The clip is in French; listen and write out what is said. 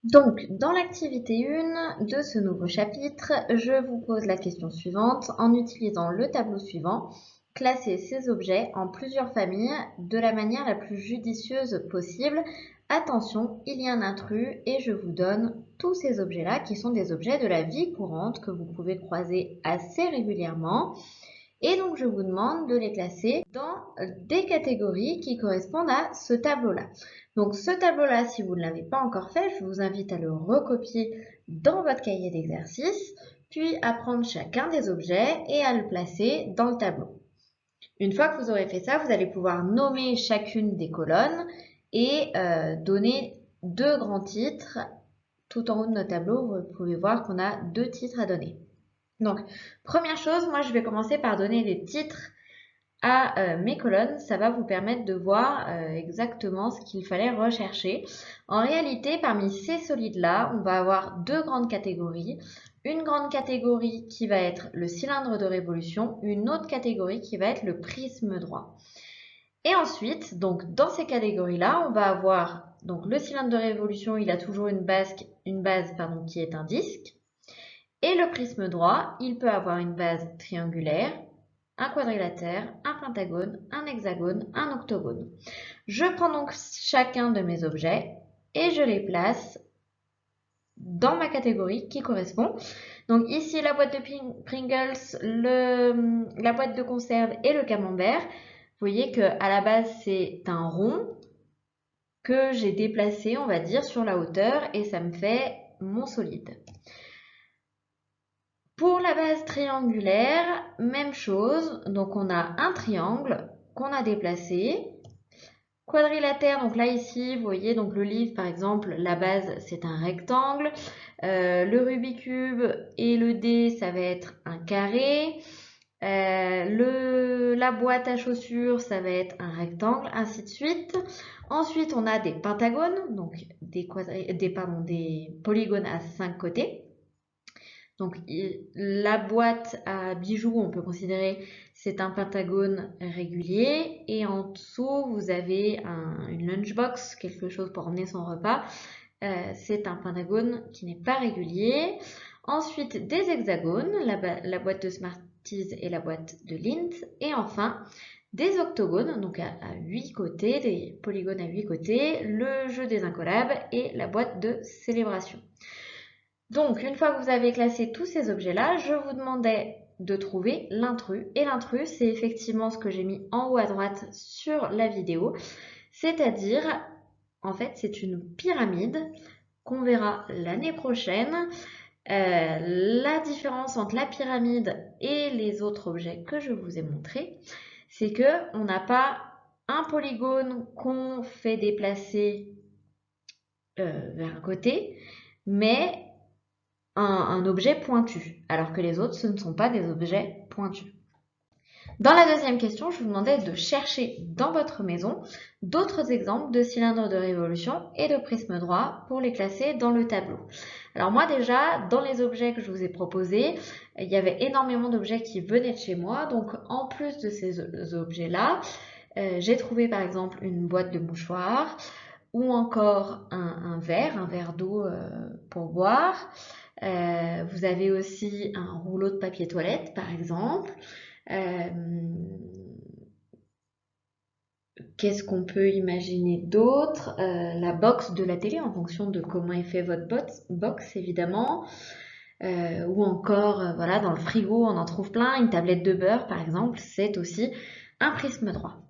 Donc, dans l'activité 1 de ce nouveau chapitre, je vous pose la question suivante. En utilisant le tableau suivant, classez ces objets en plusieurs familles de la manière la plus judicieuse possible. Attention, il y a un intrus et je vous donne tous ces objets-là qui sont des objets de la vie courante que vous pouvez croiser assez régulièrement. Et donc, je vous demande de les classer dans des catégories qui correspondent à ce tableau-là. Donc, ce tableau-là, si vous ne l'avez pas encore fait, je vous invite à le recopier dans votre cahier d'exercice, puis à prendre chacun des objets et à le placer dans le tableau. Une fois que vous aurez fait ça, vous allez pouvoir nommer chacune des colonnes et donner deux grands titres. Tout en haut de notre tableau, vous pouvez voir qu'on a deux titres à donner. Donc, première chose, moi je vais commencer par donner les titres à mes colonnes. Ça va vous permettre de voir exactement ce qu'il fallait rechercher. En réalité, parmi ces solides-là, on va avoir deux grandes catégories. Une grande catégorie qui va être le cylindre de révolution, une autre catégorie qui va être le prisme droit. Et ensuite, donc dans ces catégories-là, on va avoir donc le cylindre de révolution, il a toujours une base qui est un disque. Et le prisme droit, il peut avoir une base triangulaire, un quadrilatère, un pentagone, un hexagone, un octogone. Je prends donc chacun de mes objets et je les place dans ma catégorie qui correspond. Donc ici, la boîte de Pringles, la boîte de conserve et le camembert. Vous voyez qu'à la base, c'est un rond que j'ai déplacé, on va dire, sur la hauteur et ça me fait mon solide. Pour la base triangulaire, même chose. Donc on a un triangle qu'on a déplacé. Quadrilatère, donc là ici, vous voyez, donc le livre par exemple, la base c'est un rectangle. Le Rubik's Cube et le dé, ça va être un carré. La boîte à chaussures, ça va être un rectangle, ainsi de suite. Ensuite, on a des pentagones, donc des polygones à 5 côtés. Donc la boîte à bijoux, on peut considérer c'est un pentagone régulier et en dessous vous avez une lunchbox, quelque chose pour emmener son repas. C'est un pentagone qui n'est pas régulier. Ensuite des hexagones, la boîte de Smarties et la boîte de Lindt. Et enfin des octogones, donc à 8 côtés, des polygones à 8 côtés, le jeu des incollables et la boîte de célébration. Donc, une fois que vous avez classé tous ces objets-là, je vous demandais de trouver l'intrus. Et l'intrus, c'est effectivement ce que j'ai mis en haut à droite sur la vidéo. C'est-à-dire, en fait, c'est une pyramide qu'on verra l'année prochaine. La différence entre la pyramide et les autres objets que je vous ai montrés, c'est qu'on n'a pas un polygone qu'on fait déplacer vers un côté, mais un objet pointu, alors que les autres, ce ne sont pas des objets pointus. Dans la deuxième question, je vous demandais de chercher dans votre maison d'autres exemples de cylindres de révolution et de prismes droits pour les classer dans le tableau. Alors moi déjà, dans les objets que je vous ai proposés, il y avait énormément d'objets qui venaient de chez moi. Donc en plus de ces objets-là, j'ai trouvé par exemple une boîte de mouchoirs ou encore un verre d'eau pour boire. Vous avez aussi un rouleau de papier toilette, par exemple. Euh, Qu'est-ce qu'on peut imaginer d'autre? La box de la télé, en fonction de comment est fait votre box, évidemment. Ou encore, voilà, dans le frigo, on en trouve plein. Une tablette de beurre, par exemple, c'est aussi un prisme droit.